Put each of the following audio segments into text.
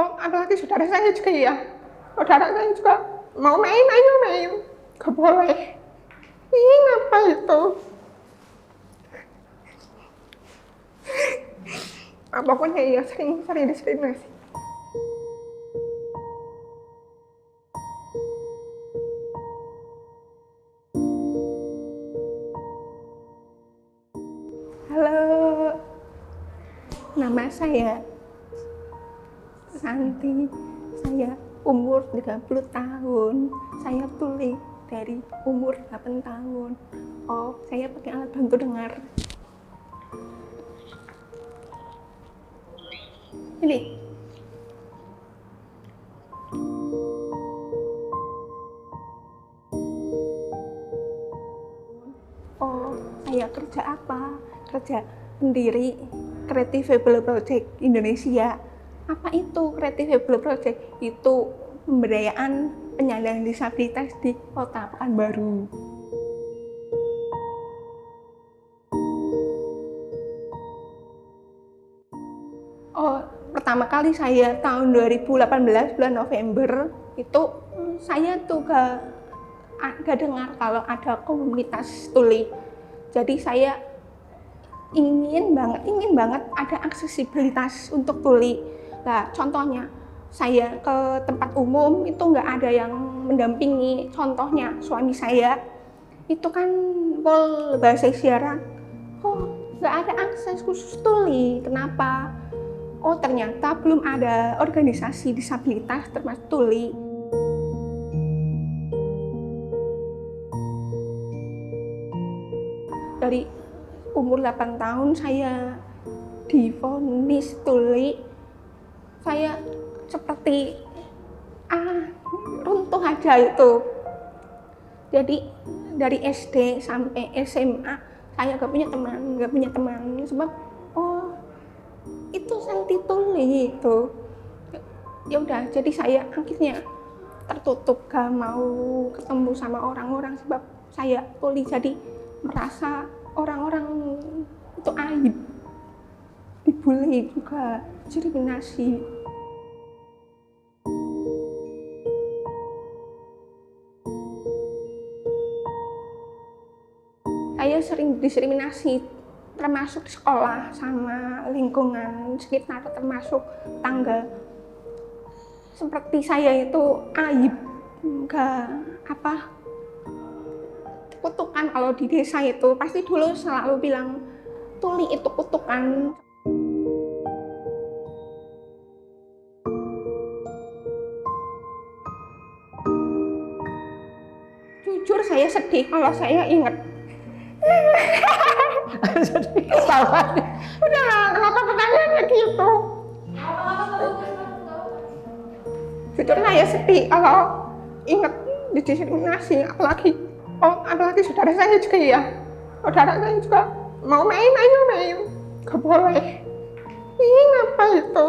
Oh, apalagi saudara saya juga ya. Saudara saya juga mau main, ayo main. Gak boleh. Ih, ngapa itu? Pokoknya iya sering diskriminasi. Halo, nama saya Santi. Saya umur 30 tahun. Saya tuli dari umur 8 tahun. Oh, saya pakai alat bantu dengar. Ini. Oh, saya kerja apa? Kerja pendiri Creativable Project Indonesia. Apa itu Creativable Project? Itu pemberdayaan penyandang disabilitas di Kota Pekanbaru. Oh, pertama kali saya tahun 2018 bulan November itu saya tuh gak dengar kalau ada komunitas tuli. Jadi saya ingin banget ada aksesibilitas untuk tuli. Nah, contohnya saya ke tempat umum itu nggak ada yang mendampingi. Contohnya suami saya itu kan pol bahasa isyarat, nggak ada akses khusus tuli. Kenapa? Oh, ternyata belum ada organisasi disabilitas termasuk tuli. Dari umur 8 tahun saya divonis tuli, saya seperti runtuh aja itu. Jadi dari SD sampai SMA saya gak punya teman, sebab itu Santi tuli itu. Ya udah, jadi saya akhirnya tertutup, gak mau ketemu sama orang-orang sebab saya tuli, jadi merasa orang-orang itu aib, dibully juga, diskriminasi. Saya sering diskriminasi, termasuk sekolah sama lingkungan sekitar, termasuk tangga. Seperti saya itu aib, kutukan. Kalau di desa itu pasti dulu selalu bilang tuli itu kutukan. Jujur saya sedih kalau saya ingat. Jadi ketawa. Udah, kenapa pertanyaannya gitu? Jujur saya sedih kalau ingat didiskriminasi, apalagi saudara saya juga ya. Saudara saya juga mau main, ayo main. Gak boleh. Ih, ngapa itu?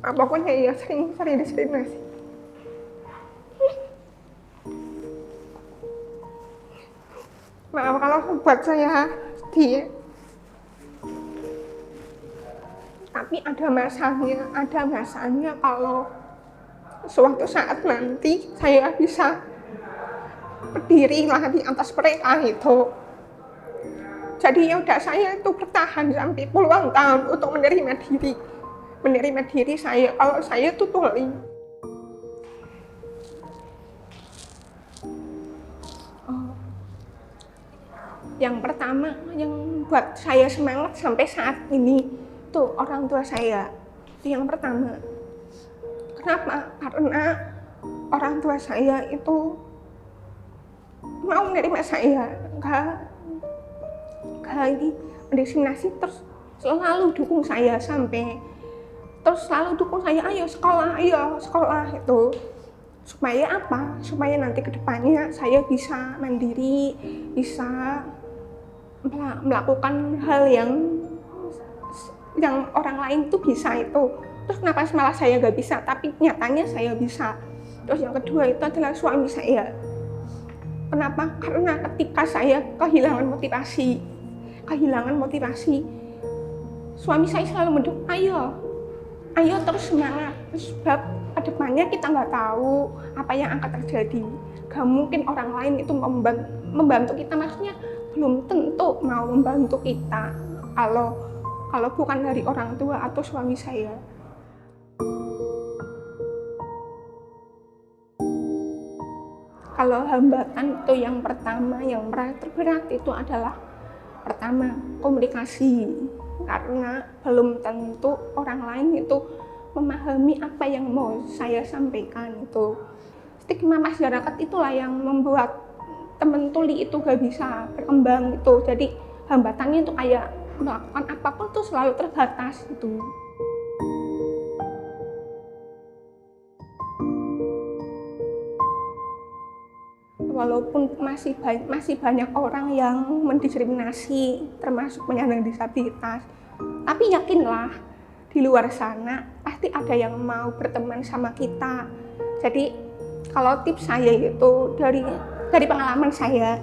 Pokoknya iya sering diskriminasi. Maaf kalau buat saya sedih. Tapi ada masanya kalau suatu saat nanti saya bisa berdiri lah di atas mereka itu. Jadi ya udah, saya itu bertahan sampai puluhan tahun untuk menerima diri saya kalau saya itu tuli. Yang pertama yang buat saya semangat sampai saat ini tuh orang tua saya. Itu yang pertama. Kenapa? Karena orang tua saya itu mau menerima saya, gak mendiskriminasi, terus selalu dukung saya ayo sekolah itu. Supaya apa? Supaya nanti kedepannya saya bisa mandiri, bisa melakukan hal yang orang lain tuh bisa itu. Terus kenapa malah saya gak bisa, tapi nyatanya saya bisa. Terus yang kedua itu adalah suami saya. Kenapa? Karena ketika saya kehilangan motivasi, suami saya selalu mendukung, ayo terus semangat, sebab kedepannya kita nggak tahu apa yang akan terjadi. Gak mungkin orang lain itu membantu kita, maksudnya belum tentu mau membantu kita kalau bukan dari orang tua atau suami saya. Kalau hambatan itu yang pertama, yang terberat itu adalah pertama komunikasi, karena belum tentu orang lain itu memahami apa yang mau saya sampaikan. Itu stigma masyarakat itulah yang membuat teman tuli itu gak bisa berkembang itu. Jadi hambatannya itu kayak melakukan apapun tuh selalu terbatas gitu. Walaupun masih banyak orang yang mendiskriminasi, termasuk penyandang disabilitas, tapi yakinlah di luar sana pasti ada yang mau berteman sama kita. Jadi kalau tips saya itu dari pengalaman saya,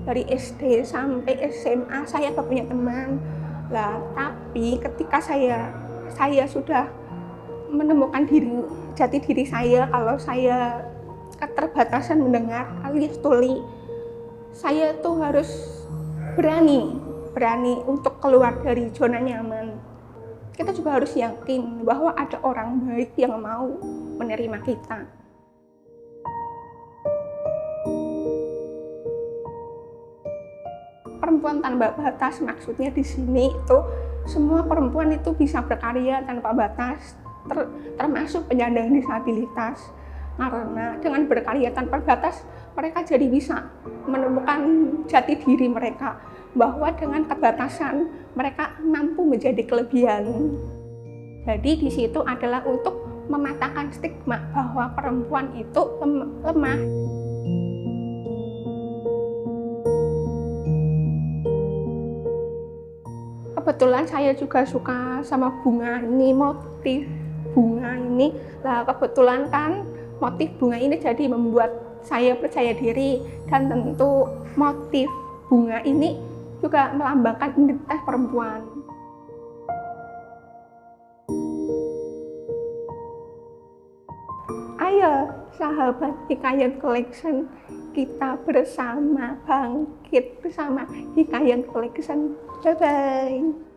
dari SD sampai SMA saya gak punya teman lah. Tapi ketika saya sudah menemukan jati diri saya, kalau saya keterbatasan mendengar alias tuli, saya tuh harus berani untuk keluar dari zona nyaman. Kita juga harus yakin bahwa ada orang baik yang mau menerima kita. Perempuan tanpa batas, maksudnya di sini itu semua perempuan itu bisa berkarya tanpa batas, termasuk penyandang disabilitas. Karena dengan berkarya tanpa batas, mereka jadi bisa menemukan jati diri mereka, bahwa dengan keterbatasan mereka mampu menjadi kelebihan. Jadi di situ adalah untuk mematahkan stigma bahwa perempuan itu lemah. Kebetulan saya juga suka sama bunga ini, motif bunga ini. Nah, kebetulan kan motif bunga ini jadi membuat saya percaya diri, dan tentu motif bunga ini juga melambangkan identitas perempuan. Ayo sahabat Hikayat Collection, kita bersama bangkit bersama Hikayat Collection. Bye-bye.